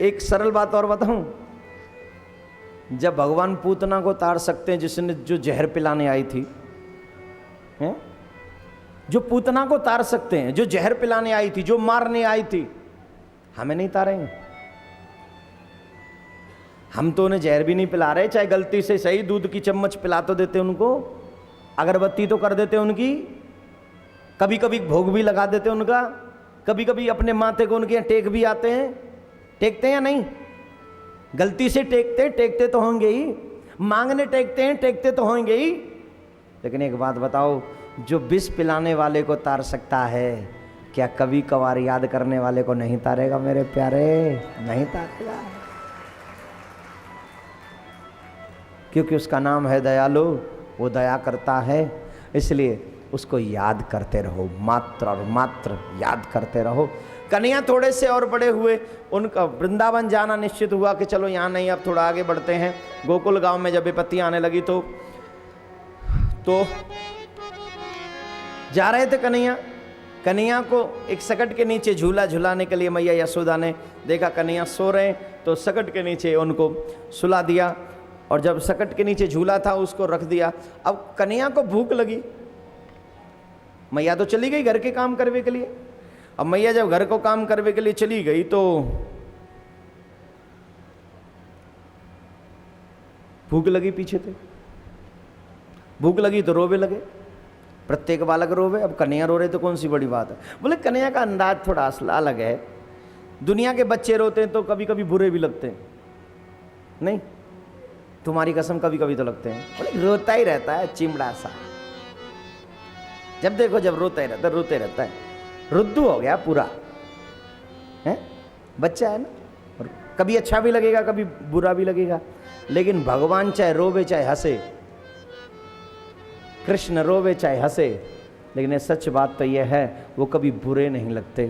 एक सरल बात और बताऊं, जब भगवान पूतना को तार सकते हैं, जिसने जो जहर पिलाने आई थी, हैं? जो पूतना को तार सकते हैं, जो जहर पिलाने आई थी, जो मारने आई थी, हमें नहीं तारेंगे? हम तो उन्हें जहर भी नहीं पिला रहे, चाहे गलती से सही दूध की चम्मच पिला तो देते उनको, अगरबत्ती तो कर देते उनकी, कभी कभी भोग भी लगा देते उनका, कभी कभी अपने माथे को उनके टेक भी आते हैं। टेकते हैं या नहीं? गलती से टेकते तो होंगे ही, मांगने टेकते तो होंगे ही। लेकिन एक बात बताओ, जो विष पिलाने वाले को तार सकता है, क्या कभी कभार याद करने वाले को नहीं तारेगा? मेरे प्यारे, नहीं तारेगा, क्योंकि उसका नाम है दयालु, वो दया करता है। इसलिए उसको याद करते रहो, मात्र और मात्र याद करते रहो। कन्हैया थोड़े से और बड़े हुए, उनका वृंदावन जाना निश्चित हुआ कि चलो यहाँ नहीं, अब थोड़ा आगे बढ़ते हैं। गोकुल गांव में जब विपत्ति आने लगी तो जा रहे थे कन्हैया को एक सकट के नीचे झूला झुलाने के लिए मैया यशोदा ने देखा कन्हैया सो रहे हैं, तो सकट के नीचे उनको सुला दिया, और जब सकट के नीचे झूला था उसको रख दिया। अब कन्हैया को भूख लगी, मैया तो चली गई घर के काम करने के लिए। अब मैया जब घर को काम करने के लिए चली गई तो भूख लगी, पीछे थे, भूख लगी तो रोवे लगे। प्रत्येक बालक रोवे, अब कन्हैया रो रहे तो कौन सी बड़ी बात है। बोले कन्हैया का अंदाज थोड़ा अलग है। दुनिया के बच्चे रोते हैं तो कभी कभी बुरे भी लगते हैं, नहीं तुम्हारी कसम कभी कभी तो लगते हैं। बोले रोता ही रहता है चिमड़ा सा, जब देखो जब रोते रहता है, रुद्दू हो गया पूरा है, बच्चा है ना, और कभी अच्छा भी लगेगा कभी बुरा भी लगेगा। लेकिन भगवान चाहे रोवे चाहे हंसे, कृष्ण रोवे चाहे हंसे, लेकिन ये सच बात तो यह है, वो कभी बुरे नहीं लगते।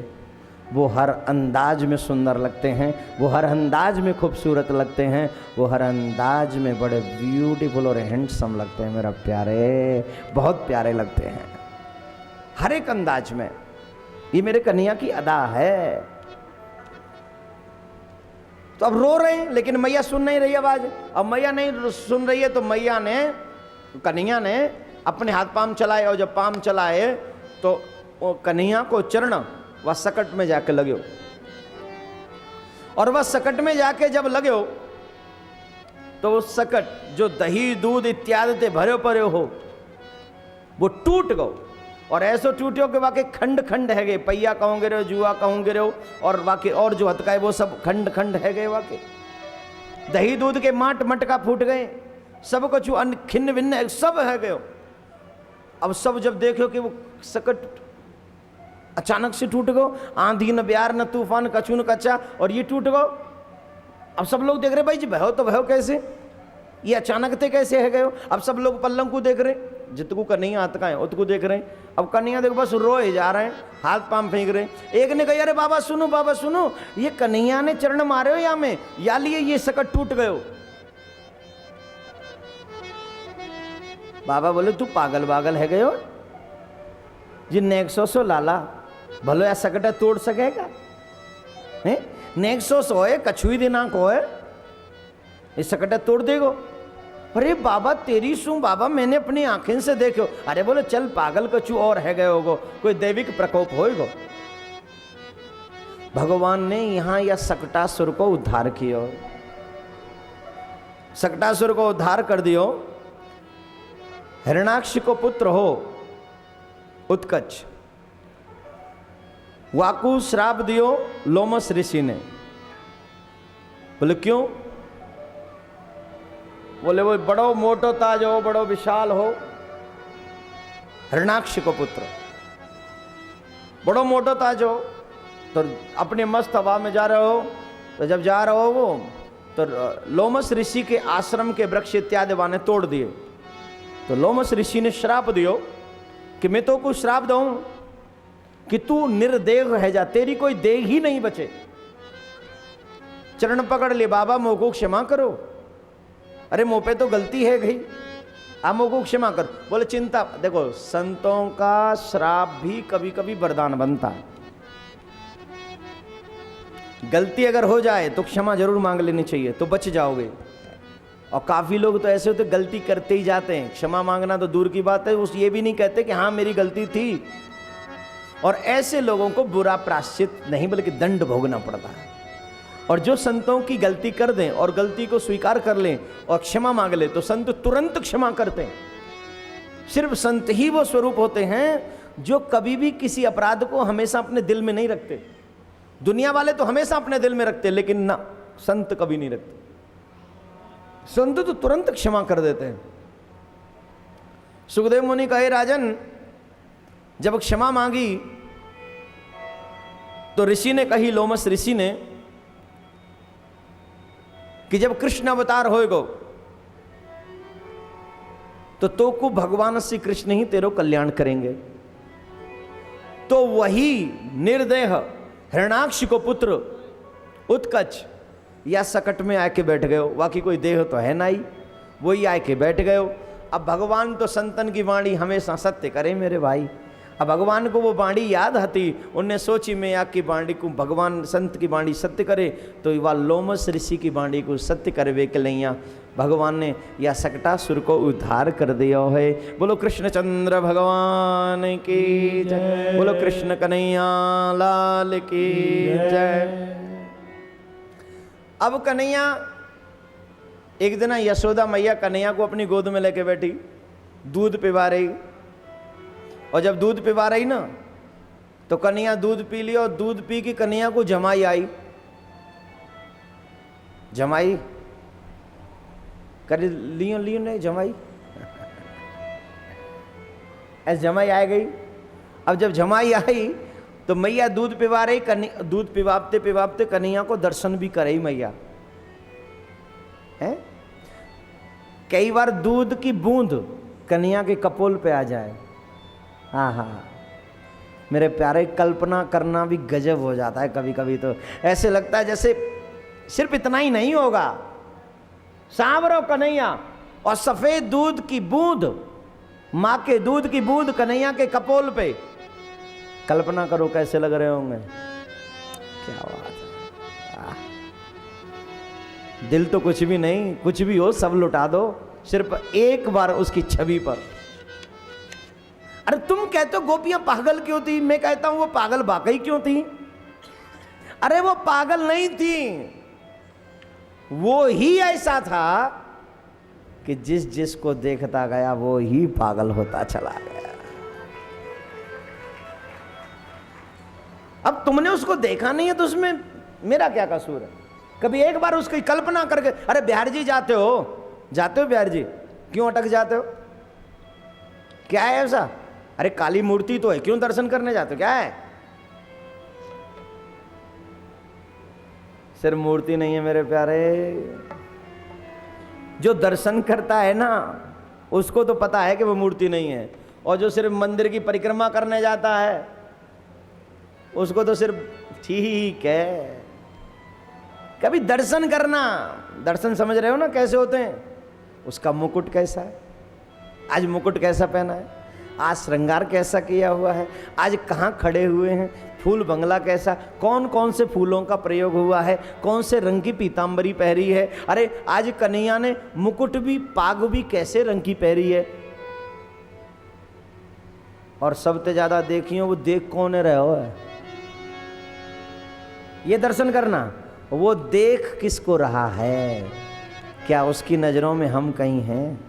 वो हर अंदाज में सुंदर लगते हैं, वो हर अंदाज में खूबसूरत लगते हैं, वो हर अंदाज में बड़े ब्यूटीफुल और हैंडसम लगते हैं। मेरा प्यारे, बहुत प्यारे लगते हैं हर एक अंदाज में। ये मेरे कन्हैया की अदा है। तो अब रो रहे हैं, लेकिन मैया सुन नहीं रही आवाज। अब मैया नहीं सुन रही है तो मैया ने, कन्हैया ने अपने हाथ पाम चलाए, और जब पाम चलाए तो वो कन्हैया को चरण वह सकट में जाके लगे, और वह सकट में जाके जब लगे तो वो सकट जो दही दूध इत्यादि से भरे पड़े हो वो टूट गो, और ऐसो टूटियो कि वाके खंड खंड है गए। पहिया कहूंगे रे, जुआ कहूंगे रे, और वाके और जो हथकाए वो सब खंड खंड है गए। वाके दही दूध के माट मटका फूट गए, सब कुछ अन्न खिन्न भिन्न सब है गए। अब सब जब देखो कि वो सकट अचानक से टूट गो, आंधी न ब्यार न तूफान कछु न कच्चा, और ये टूट गो। अब सब लोग देख रहे भाई जी भयो तो भयो कैसे, ये अचानक थे कैसे है गए। अब सब लोग पल्लंग को देख रहे, जितकू कन्हैया हाथ का है उतको देख रहे हैं। अब कन्हैया देखो बस रोए जा रहे हैं, हाथ पाम फेंक रहे। एक ने कहा अरे बाबा सुनो, ये कन्हैया ने चरण मारे हो या में, या लिए ये सकट टूट गयो। बाबा बोले तू पागल है गयो, जिन 100 लाला भलो या सकटा तोड़ सकेगा है, 100 है कछु ही दिनांक हो है, ये सकटा तोड़ देगो। अरे बाबा तेरी सू बाबा मैंने अपनी आंखें से देखो। अरे बोले चल पागल कछु और है गए होगो, कोई दैविक प्रकोप होएगो। भगवान ने यहां या सकटासुर को उद्धार किया, सकटासुर को उद्धार कर दियो। हिरणाक्ष को पुत्र हो उत्कच, वाकु श्राप दियो लोमस ऋषि ने। बोले क्यों? बोले वो बड़ो मोटो ताज हो, बड़ो विशाल हो, हिरणाक्ष को पुत्र, बड़ो मोटो ताज हो, तो अपने मस्त हवा में जा रहे हो। तो जब जा रहे हो वो तो लोमस ऋषि के आश्रम के वृक्ष इत्यादि वाने तोड़ दिए। तो लोमस ऋषि ने श्राप दियो कि मैं तो को श्राप दूं कि तू निर्देह रह जा, तेरी कोई देह ही नहीं बचे। चरण पकड़ ले, बाबा मोह को क्षमा करो, अरे मुँह पे तो गलती है गई, आप मोह को क्षमा कर। बोले चिंता, देखो संतों का श्राप भी कभी कभी वरदान बनता है। गलती अगर हो जाए तो क्षमा जरूर मांग लेनी चाहिए, तो बच जाओगे। और काफ़ी लोग तो ऐसे होते गलती करते ही जाते हैं, क्षमा मांगना तो दूर की बात है, उस ये भी नहीं कहते कि हाँ मेरी गलती थी। और ऐसे लोगों को बुरा प्रायश्चित नहीं बल्कि दंड भोगना पड़ता है। और जो संतों की गलती कर दें और गलती को स्वीकार कर लें और क्षमा मांग ले तो संत तुरंत क्षमा करते हैं। सिर्फ संत ही वो स्वरूप होते हैं जो कभी भी किसी अपराध को हमेशा अपने दिल में नहीं रखते। दुनिया वाले तो हमेशा अपने दिल में रखते, लेकिन ना, संत कभी नहीं रखते। संत तो तुरंत क्षमा कर देते हैं। सुखदेव मुनि कहे, राजन जब क्षमा मांगी तो ऋषि ने कही, लोमस ऋषि ने, कि जब कृष्ण अवतार होएगो तो को भगवान श्री कृष्ण ही तेरो कल्याण करेंगे। तो वही निर्देह हिरणाक्ष को पुत्र उत्कच या सकट में आके बैठ गए हो, बाकी कोई देह तो है ना ही, वही आके बैठ गए हो। अब भगवान तो संतन की वाणी हमेशा सत्य करे मेरे भाई। अब भगवान को वो वाणी याद हती, उनने सोची मैं या की वाणी को भगवान संत की वाणी सत्य करे, तो वह लोमस ऋषि की वाणी को सत्य करवे के लैया भगवान ने या सकटासुर को उद्धार कर दिया है। बोलो कृष्णचंद्र भगवान की जय, बोलो कृष्ण कन्हैया लाल की जय। अब कन्हैया एक दिन यशोदा मैया कन्हैया को अपनी गोद में लेके बैठी, दूध पिवा रही। और जब दूध पिवा रही ना तो कन्हैया दूध पी लिया, और दूध पी के कन्हैया को जमाई आई। जमाई कर लियो लियो नहीं जमाई ऐसे जमाई आ गई। अब जब जमाई आई तो मैया दूध पिवा रही, दूध पिवाते पिवाते कन्हैया को दर्शन भी करे मैया है। कई बार दूध की बूंद कन्हैया के कपोल पे आ जाए, हाँ हाँ मेरे प्यारे, कल्पना करना भी गजब हो जाता है। कभी कभी तो ऐसे लगता है जैसे सिर्फ इतना ही नहीं होगा, सांवरो कन्हैया और सफेद दूध की बूंद, माँ के दूध की बूंद कन्हैया के कपोल पे, कल्पना करो कैसे लग रहे होंगे। क्या बात है, दिल तो कुछ भी नहीं, कुछ भी हो सब लुटा दो सिर्फ एक बार उसकी छवि पर। अरे तुम कहते हो गोपियां पागल क्यों थी, मैं कहता हूं वो पागल वाकई क्यों थी। अरे वो पागल नहीं थी, वो ही ऐसा था कि जिस जिसको देखता गया वो ही पागल होता चला गया। अब तुमने उसको देखा नहीं है तो उसमें मेरा क्या कसूर है। कभी एक बार उसकी कल्पना करके, अरे बिहार जी जाते हो बिहार जी, क्यों अटक जाते हो, क्या है ऐसा। अरे काली मूर्ति तो है, क्यों दर्शन करने जाते हो, क्या है। सिर्फ मूर्ति नहीं है मेरे प्यारे, जो दर्शन करता है ना उसको तो पता है कि वो मूर्ति नहीं है, और जो सिर्फ मंदिर की परिक्रमा करने जाता है उसको तो सिर्फ ठीक है। कभी दर्शन करना, दर्शन समझ रहे हो ना कैसे होते हैं। उसका मुकुट कैसा है, आज मुकुट कैसा पहना है, आज श्रृंगार कैसा किया हुआ है, आज कहाँ खड़े हुए हैं, फूल बंगला कैसा, कौन कौन से फूलों का प्रयोग हुआ है, कौन से रंग की पीतांबरी पहरी है। अरे आज कन्हैया ने मुकुट भी, पाग भी कैसे रंग की पहरी है। और सबसे ज्यादा देखियो वो देख कौन रहे हो है, ये दर्शन करना, वो देख किसको रहा है, क्या उसकी नजरों में हम कहीं हैं।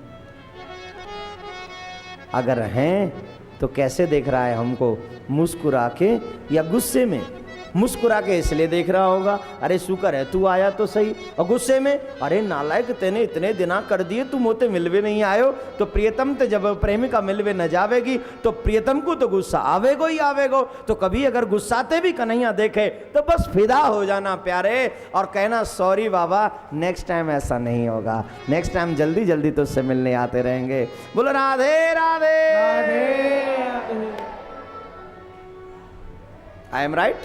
अगर हैं तो कैसे देख रहा है हमको, मुस्कुरा के या गुस्से में। मुस्कुरा के इसलिए देख रहा होगा, अरे शुक्र है तू आया तो सही, और गुस्से में, अरे नालायक तेने इतने दिना कर दिए तू मोते मिलवे नहीं आयो। तो प्रियतम ते जब प्रेमिका मिलवे न जावेगी तो प्रियतम को तो गुस्सा आवेगो ही आवेगो। तो कभी अगर गुस्साते भी कन्हैया देखे तो बस फिदा हो जाना प्यारे, और कहना सॉरी बाबा नेक्स्ट टाइम ऐसा नहीं होगा, नेक्स्ट टाइम जल्दी जल्दी तो उससे मिलने आते रहेंगे। बोलो Radhe Radhe Radhe. I am right,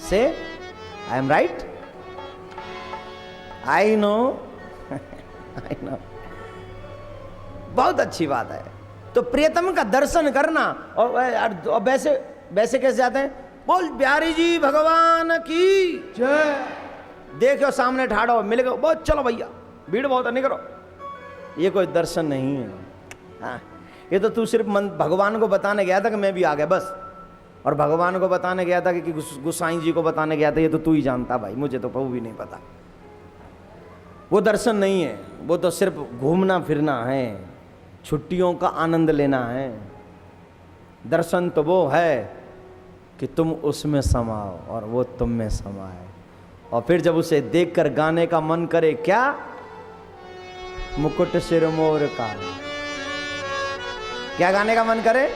say I am right, I know I know. बहुत अच्छी बात है। तो प्रियतम का दर्शन करना, और वैसे वैसे कैसे जाते हैं, बोल बिहारी जी भगवान की जय। देखो सामने ठाड़ो मिल गए, बहुत चलो भैया भीड़ बहुत है नहीं करो। ये कोई दर्शन नहीं है। हाँ, ये तो तू सिर्फ भगवान को बताने गया था कि मैं भी आ गया बस, और भगवान को बताने गया था कि गुसाई जी को बताने गया था, ये तो तू ही जानता भाई, मुझे तो वो भी नहीं पता। वो दर्शन नहीं है, वो तो सिर्फ घूमना फिरना है, छुट्टियों का आनंद लेना है। दर्शन तो वो है कि तुम उसमें समाओ और वो तुम में समाए, और फिर जब उसे देखकर गाने का मन करे, क्या मुकुट सिर मोर का, क्या गाने का मन करे?